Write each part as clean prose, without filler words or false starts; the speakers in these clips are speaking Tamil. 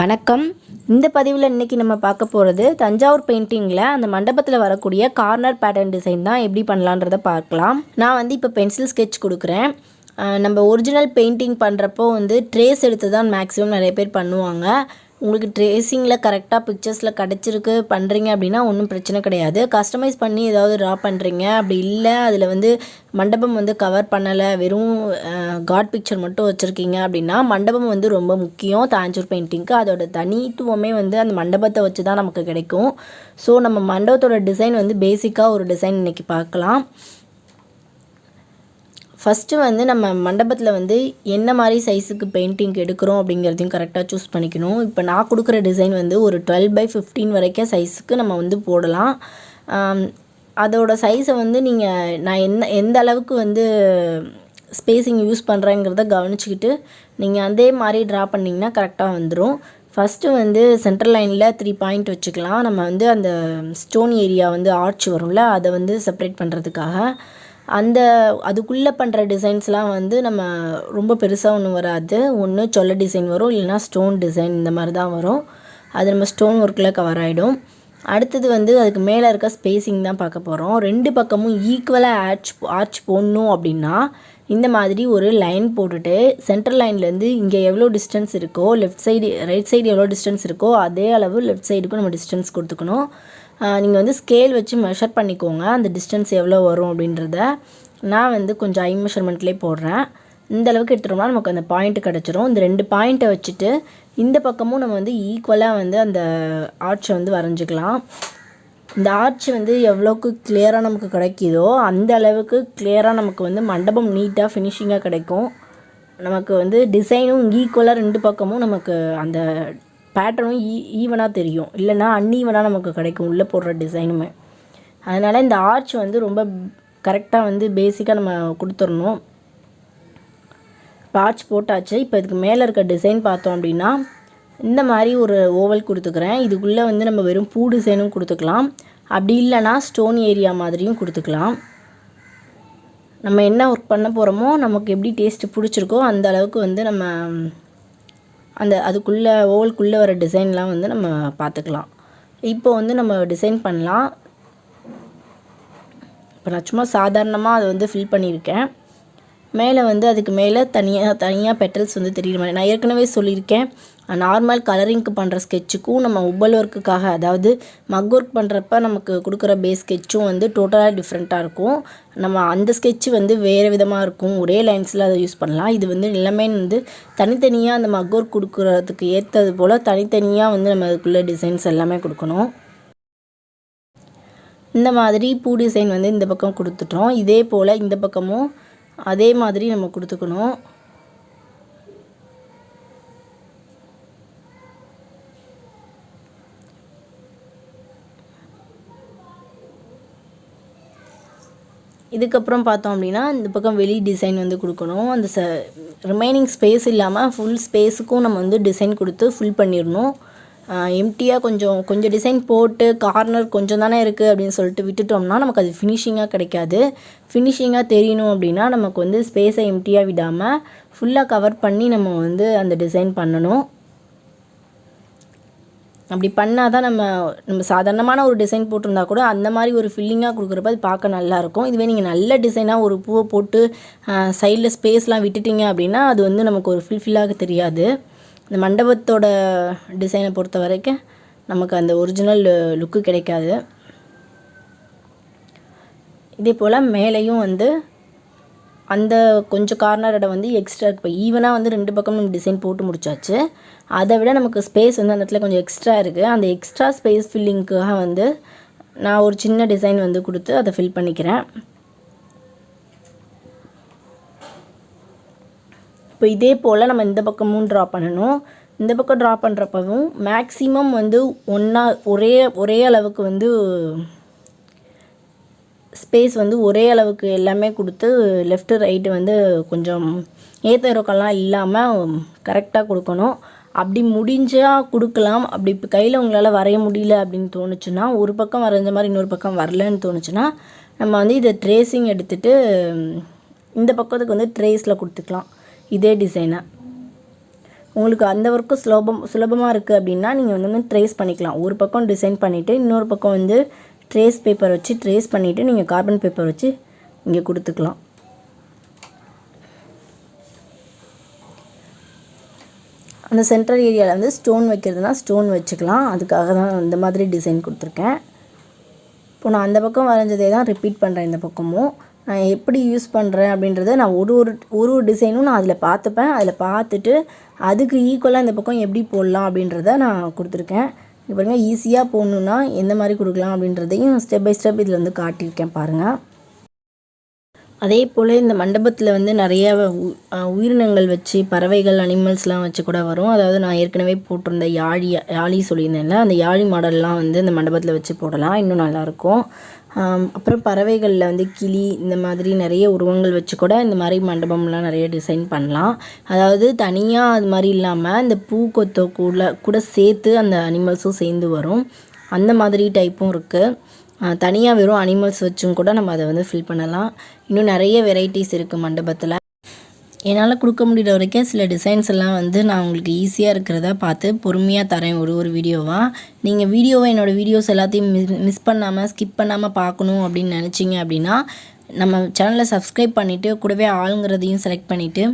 வணக்கம். இந்த பதிவில் இன்றைக்கி நம்ம பார்க்க போகிறது தஞ்சாவூர் பெயிண்டிங்கில் அந்த மண்டபத்தில் வரக்கூடிய கார்னர் பேட்டர்ன் டிசைன் தான் எப்படி பண்ணலான்றதை பார்க்கலாம். நான் இப்போ பென்சில் ஸ்கெட்ச் கொடுக்குறேன். நம்ம ஒரிஜினல் பெயிண்டிங் பண்ணுறப்போ ட்ரேஸ் எடுத்து தான் மேக்ஸிமம் நிறைய பேர் பண்ணுவாங்க. உங்களுக்கு ட்ரேசிங்கில் கரெக்டாக பிக்சர்ஸில் கிடச்சிருக்கு பண்ணுறீங்க அப்படின்னா ஒன்றும் பிரச்சனை கிடையாது. கஸ்டமைஸ் பண்ணி ஏதாவது ட்ரா பண்ணுறீங்க, அப்படி இல்லை அதில் மண்டபம் கவர் பண்ணலை, வெறும் காட் பிக்சர் மட்டும் வச்சுருக்கீங்க அப்படின்னா மண்டபம் ரொம்ப முக்கியம் தாஞ்சூர் பெயிண்டிங்க்கு. அதோட தனித்துவமே அந்த மண்டபத்தை வச்சு தான் நமக்கு கிடைக்கும். ஸோ நம்ம மண்டபத்தோட டிசைன் பேசிக்காக ஒரு டிசைன் இன்றைக்கி பார்க்கலாம். ஃபஸ்ட்டு நம்ம மண்டபத்தில் என்ன மாதிரி சைஸுக்கு பெயிண்டிங் எடுக்கிறோம் அப்படிங்கிறதையும் கரெக்டாக சூஸ் பண்ணிக்கணும். இப்போ நான் கொடுக்குற டிசைன் ஒரு 12x15 வரைக்கும் சைஸுக்கு நம்ம போடலாம். அதோட சைஸை நீங்கள் நான் எந்த அளவுக்கு ஸ்பேஸிங் யூஸ் பண்ணுறேங்கிறத கவனிச்சிக்கிட்டு நீங்கள் அதே மாதிரி ட்ரா பண்ணிங்கன்னா கரெக்டாக வந்துடும். ஃபஸ்ட்டு சென்ட்ரல் லைனில் 3 பாயிண்ட் வச்சுக்கலாம். நம்ம அந்த ஸ்டோன் ஏரியா ஆர்ச் வரும்ல, அதை செப்பரேட் பண்ணுறதுக்காக. அதுக்குள்ளே பண்ணுற டிசைன்ஸ்லாம் நம்ம ரொம்ப பெருசாக ஒன்றும் வராது. ஒன்று சொல்ல டிசைன் வரும், இல்லைனா ஸ்டோன் டிசைன், இந்த மாதிரி தான் வரும். அது நம்ம ஸ்டோன் ஒர்க்கில் கவர் ஆகிடும். அடுத்தது அதுக்கு மேலே இருக்க ஸ்பேஸிங் தான் பார்க்க போகிறோம். 2 பக்கமும் ஈக்குவலாக ஆர்ச் போடணும் அப்படின்னா இந்த மாதிரி ஒரு லைன் போட்டுட்டு சென்ட்ரல் லைன்லேருந்து இங்கே எவ்வளோ டிஸ்டன்ஸ் இருக்கோ, லெஃப்ட் சைடு ரைட் சைடு எவ்வளோ டிஸ்டன்ஸ் இருக்கோ அதே அளவு லெஃப்ட் சைடுக்கும் நம்ம டிஸ்டன்ஸ் கொடுத்துக்கணும். நீங்கள் ஸ்கேல் வச்சு மெஷர் பண்ணிக்கோங்க அந்த டிஸ்டன்ஸ் எவ்வளோ வரும் அப்படின்றத. நான் கொஞ்சம் ஐ மெஷர்மெண்ட்லேயே போடுறேன். இந்த அளவுக்கு எடுத்துட்டோம்னா நமக்கு அந்த பாயிண்ட் கிடச்சிரும். இந்த 2 பாயிண்ட்டை வச்சுட்டு இந்த பக்கமும் நம்ம ஈக்குவலாக அந்த ஆர்ச்சை வரைஞ்சிக்கலாம். இந்த ஆர்ச் எவ்வளோக்கு கிளியராக நமக்கு கிடைக்கிதோ அந்த அளவுக்கு கிளியராக நமக்கு மண்டபம் நீட்டாக ஃபினிஷிங்காக கிடைக்கும். நமக்கு டிசைனும் ஈக்குவலாக 2 பக்கமும் நமக்கு அந்த பேட்டர்னும் ஈவனாக தெரியும், இல்லைனா அன்ஈவனாக நமக்கு கிடைக்கும் உள்ளே போடுற டிசைனுமே. அதனால் இந்த ஆர்ச் ரொம்ப கரெக்டாக பேசிக்காக நம்ம கொடுத்துடணும். இப்போ ஆர்ச் போட்டாச்சு. இப்போ இதுக்கு மேலே இருக்க டிசைன் பார்த்தோம் அப்படின்னா இந்த மாதிரி ஒரு ஓவல் கொடுத்துக்கிறேன். இதுக்குள்ளே நம்ம வெறும் பூ டிசைனும் கொடுத்துக்கலாம், அப்படி இல்லைனா ஸ்டோன் ஏரியா மாதிரியும் கொடுத்துக்கலாம். நம்ம என்ன ஒர்க் பண்ண போகிறோமோ நமக்கு எப்படி டேஸ்ட்டு பிடிச்சிருக்கோ அந்த அளவுக்கு நம்ம அதுக்குள்ளே ஓவலுக்குள்ளே வர டிசைன்லாம் நம்ம பார்த்துக்கலாம். இப்போ நம்ம டிசைன் பண்ணலாம். இப்போ நான் சும்மா சாதாரணமாக அதை ஃபில் பண்ணியிருக்கேன். மேலே அதுக்கு மேலே தனியாக பெட்டல்ஸ் தெரியுற மாதிரி நான் ஏற்கனவே சொல்லியிருக்கேன். நார்மல் கலரிங்க்கு பண்ணுற ஸ்கெட்சுக்கும் நம்ம உப்பல் ஒர்க்குக்காக, அதாவது மக் ஒர்க் பண்ணுறப்ப நமக்கு கொடுக்குற பேஸ் ஸ்கெட்சும் டோட்டலாக டிஃப்ரெண்ட்டாக இருக்கும். நம்ம அந்த ஸ்கெட்சு வேறு விதமாக இருக்கும். ஒரே லைன்ஸில் அதை யூஸ் பண்ணலாம். இது எல்லாமே தனித்தனியாக அந்த மக் ஒர்க் கொடுக்குறதுக்கு ஏற்றது போல் தனித்தனியாக நம்ம அதுக்குள்ளே டிசைன்ஸ் எல்லாமே கொடுக்கணும். இந்த மாதிரி பூ டிசைன் இந்த பக்கம் கொடுத்துட்டோம். இதே போல் இந்த பக்கமும் அதே மாதிரி நம்ம கொடுத்துக்கணும். இதுக்கப்புறம் பார்த்தோம் அப்படின்னா இந்த பக்கம் வெளி டிசைன் கொடுக்கணும். அந்த ரிமைனிங் ஸ்பேஸ் இல்லாமல் ஃபுல் ஸ்பேஸுக்கும் நம்ம டிசைன் கொடுத்து ஃபில் பண்ணிடணும். எம்டியாக கொஞ்சம் டிசைன் போட்டு கார்னர் கொஞ்சம் தானே இருக்குது அப்படின்னு சொல்லிட்டு விட்டுட்டோம்னா நமக்கு அது ஃபினிஷிங்காக கிடைக்காது. ஃபினிஷிங்காக தெரியணும் அப்படின்னா நமக்கு ஸ்பேஸை எம்டியாக விடாமல் ஃபுல்லாக கவர் பண்ணி நம்ம அந்த டிசைன் பண்ணணும். அப்படி பண்ணால் தான் நம்ம சாதாரணமான ஒரு டிசைன் போட்டிருந்தா கூட அந்த மாதிரி ஒரு ஃபில்லிங்காக கொடுக்குறப்ப அது பார்க்க நல்லாயிருக்கும். இதுவே நீங்கள் நல்ல டிசைனாக ஒரு பூவை போட்டு சைடில் ஸ்பேஸ்லாம் விட்டுட்டிங்க அப்படின்னா அது நமக்கு ஒரு ஃபில்லாக தெரியாது. இந்த மண்டபத்தோட டிசைனை பொறுத்த வரைக்கும் நமக்கு அந்த ஒரிஜினல் லுக்கு கிடைக்காது. இதே போல் மேலேயும் அந்த கொஞ்சம் கார்னர் இடம் எக்ஸ்ட்ரா இப்போ ஈவனாக 2 பக்கம் நம்ம டிசைன் போட்டு முடிச்சாச்சு. அதை விட நமக்கு ஸ்பேஸ் அந்த இடத்துல கொஞ்சம் எக்ஸ்ட்ரா இருக்குது. அந்த எக்ஸ்ட்ரா ஸ்பேஸ் ஃபில்லிங்க்காக நான் ஒரு சின்ன டிசைன் கொடுத்து அதை ஃபில் பண்ணிக்கிறேன். இப்போ இதே போல் நம்ம இந்த பக்கமும் ட்ரா பண்ணணும். இந்த பக்கம் ட்ரா பண்ணுறப்பவும் மேக்ஸிமம் ஒரே அளவுக்கு ஸ்பேஸ் ஒரே அளவுக்கு எல்லாமே கொடுத்து லெஃப்ட்டு ரைட்டு கொஞ்சம் ஏற்ற இறக்கம்லாம் இல்லாமல் கரெக்டாக கொடுக்கணும். அப்படி முடிஞ்சால் கொடுக்கலாம். அப்படி இப்போ கையில் உங்களால் வரைய முடியல அப்படின்னு தோணுச்சுன்னா, ஒரு பக்கம் வரைஞ்ச மாதிரி இன்னொரு பக்கம் வரலன்னு தோணுச்சுன்னா நம்ம இதை ட்ரேசிங் எடுத்துகிட்டு இந்த பக்கத்துக்கு ட்ரேஸில் கொடுத்துக்கலாம் இதே டிசைனை. உங்களுக்கு அந்த ஒர்க்கு சுலபமாக இருக்குது அப்படின்னா நீங்கள் வந்து ட்ரேஸ் பண்ணிக்கலாம். ஒரு பக்கம் டிசைன் பண்ணிவிட்டு இன்னொரு பக்கம் வந்து ட்ரேஸ் பேப்பர் வச்சு ட்ரேஸ் பண்ணிவிட்டு நீங்கள் கார்பன் பேப்பர் வச்சு இங்கே கொடுத்துக்கலாம். அந்த சென்ட்ரல் ஏரியாவில் வந்து ஸ்டோன் வைக்கிறதுனா ஸ்டோன் வச்சுக்கலாம். அதுக்காக தான் இந்த மாதிரி டிசைன் கொடுத்துருக்கேன். இப்போ நான் அந்த பக்கம் வரைஞ்சதே தான் ரிப்பீட் பண்ணுறேன். இந்த பக்கமும் நான் எப்படி யூஸ் பண்ணுறேன் அப்படின்றத நான் ஒரு டிசைனும் நான் அதில் பார்த்துப்பேன். அதில் பார்த்துட்டு அதுக்கு ஈக்குவலாக இந்த பக்கம் எப்படி போடலாம் அப்படின்றத நான் கொடுத்துருக்கேன். இப்போ பாருங்கள், ஈஸியாக போடணுன்னா எந்த மாதிரி கொடுக்கலாம் அப்படின்றதையும் ஸ்டெப் பை ஸ்டெப் இதில் வந்து காட்டியிருக்கேன் பாருங்கள். அதே போல் இந்த மண்டபத்தில் வந்து நிறைய உயிரினங்கள் வச்சு பறவைகள் அனிமல்ஸ்லாம் வச்சு கூட வரும். அதாவது நான் ஏற்கனவே போட்டிருந்த யாழி சொல்லியிருந்தேன்ல, அந்த யாழி மாடல்லாம் வந்து இந்த மண்டபத்தில் வச்சு போடலாம், இன்னும் நல்லாயிருக்கும். அப்புறம் பறவைகளில் வந்து கிளி இந்த மாதிரி நிறைய உருவங்கள் வச்சு கூட இந்த மாதிரி மண்டபம்லாம் நிறைய டிசைன் பண்ணலாம். அதாவது தனியாக அது மாதிரி இல்லாமல் இந்த பூக்கொத்த கூட சேர்த்து அந்த அனிமல்ஸும் சேர்ந்து வரும். அந்த மாதிரி டைப்பும் இருக்குது. தனியாக வெறும் அனிமல்ஸ் வச்சும் கூட நம்ம அதை வந்து ஃபில் பண்ணலாம். இன்னும் நிறைய வெரைட்டிஸ் இருக்குது மண்டபத்தில். என்னால் கொடுக்க முடிகிற வரைக்கும் சில டிசைன்ஸ் எல்லாம் வந்து நான் உங்களுக்கு ஈஸியாக இருக்கிறதா பார்த்து பொறுமையாக தரேன் ஒரு வீடியோவாக. நீங்கள் என்னோடய வீடியோஸ் எல்லாத்தையும் மிஸ் பண்ணாமல் ஸ்கிப் பண்ணாமல் பார்க்கணும் அப்படின்னு நினச்சிங்க அப்படின்னா நம்ம சேனலை சப்ஸ்கிரைப் பண்ணிவிட்டு கூடவே ஆளுங்கிறதையும் செலக்ட் பண்ணிவிட்டு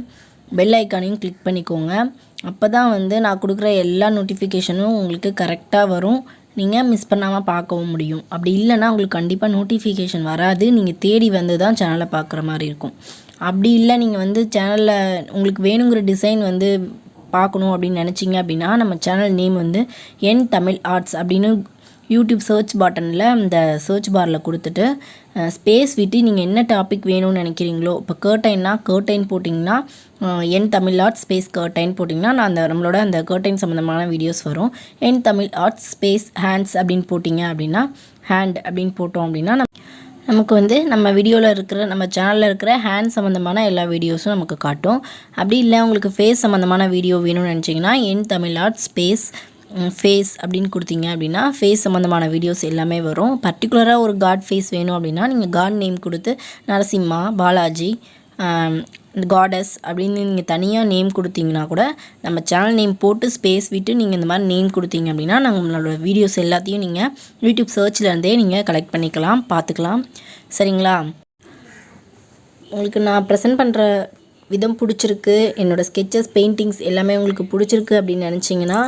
பெல் ஐக்கானையும் கிளிக் பண்ணிக்கோங்க. அப்போ தான் வந்து நான் கொடுக்குற எல்லா நோட்டிஃபிகேஷனும் உங்களுக்கு கரெக்டாக வரும். நீங்கள் மிஸ் பண்ணாமல் பார்க்கவும் முடியும். அப்படி இல்லைன்னா உங்களுக்கு கண்டிப்பாக நோட்டிஃபிகேஷன் வராது. நீங்கள் தேடி வந்து தான் சேனலை பார்க்குற மாதிரி இருக்கும். அப்படி இல்லை, நீங்கள் வந்து சேனலில் உங்களுக்கு வேணுங்கிற டிசைன் வந்து பார்க்கணும் அப்படின்னு நினச்சிங்க அப்படின்னா நம்ம சேனல் நேம் வந்து தமிழ் ஆர்ட்ஸ் அப்படின்னு யூடியூப் சர்ச் பட்டனில் அந்த சர்ச் பாரில் கொடுத்துட்டு ஸ்பேஸ் விட்டு நீங்கள் என்ன டாபிக் வேணும்னு நினைக்கிறீங்களோ, இப்போ கர்டைன் போட்டிங்கன்னா தமிழ் ஆர்ட்ஸ் ஸ்பேஸ் கர்டைன் போட்டிங்கன்னா நான் நம்மளோட அந்த கர்டைன் சம்மந்தமான வீடியோஸ் வரும். தமிழ் ஆர்ட்ஸ் ஸ்பேஸ் ஹேண்ட்ஸ் அப்படின்னு போட்டிங்க அப்படின்னா ஹேண்ட் அப்படின்னு போட்டோம் அப்படின்னா நமக்கு வந்து நம்ம வீடியோவில் இருக்கிற நம்ம சேனலில் இருக்கிற ஹேண்ட் சம்மந்தமான எல்லா வீடியோஸும் நமக்கு காட்டும். அப்படி இல்லை உங்களுக்கு ஃபேஸ் சம்மந்தமான வீடியோ வேணும்னு நினச்சிங்கன்னா தமிழ் ஆர்ட்ஸ் ஸ்பேஸ் ஃபேஸ் அப்படின்னு கொடுத்தீங்க அப்படின்னா ஃபேஸ் சம்மந்தமான வீடியோஸ் எல்லாமே வரும். பர்டிகுலராக ஒரு காட் ஃபேஸ் வேணும் அப்படின்னா நீங்கள் காட் நேம் கொடுத்து நரசிம்மா, பாலாஜி, காடஸ் அப்படின்னு நீங்கள் தனியாக நேம் கொடுத்தீங்கன்னா கூட நம்ம சேனல் நேம் போட்டு ஸ்பேஸ் விட்டு நீங்கள் இந்த மாதிரி நேம் கொடுத்தீங்க அப்படின்னா நம்மளோட வீடியோஸ் எல்லாத்தையும் நீங்கள் யூடியூப் சர்ச்லேருந்தே நீங்கள் கலெக்ட் பண்ணிக்கலாம், பார்த்துக்கலாம். சரிங்களா? உங்களுக்கு நான் ப்ரெசென்ட் பண்ணுற விதம் பிடிச்சிருக்கு, என்னோடய ஸ்கெச்சஸ் பெயிண்டிங்ஸ் எல்லாமே உங்களுக்கு பிடிச்சிருக்கு அப்படின்னு நினச்சிங்கன்னா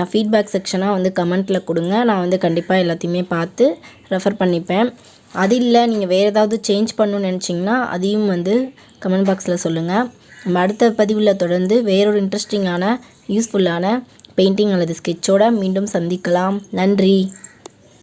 ஃபீட்பேக் செக்ஷனாக வந்து கமெண்ட்டில் கொடுங்க. நான் வந்து கண்டிப்பாக எல்லாத்தையுமே பார்த்து ரெஃபர் பண்ணிப்பேன். அது இல்லை நீங்கள் வேறு ஏதாவது சேஞ்ச் பண்ணணும்னு நினச்சிங்கன்னா அதையும் வந்து கமெண்ட் பாக்ஸில் சொல்லுங்கள். நம்ம அடுத்த பதிவில் தொடர்ந்து வேறொரு இன்ட்ரெஸ்டிங்கான யூஸ்ஃபுல்லான பெயிண்டிங் அல்லது ஸ்கெட்சோடு மீண்டும் சந்திக்கலாம். நன்றி.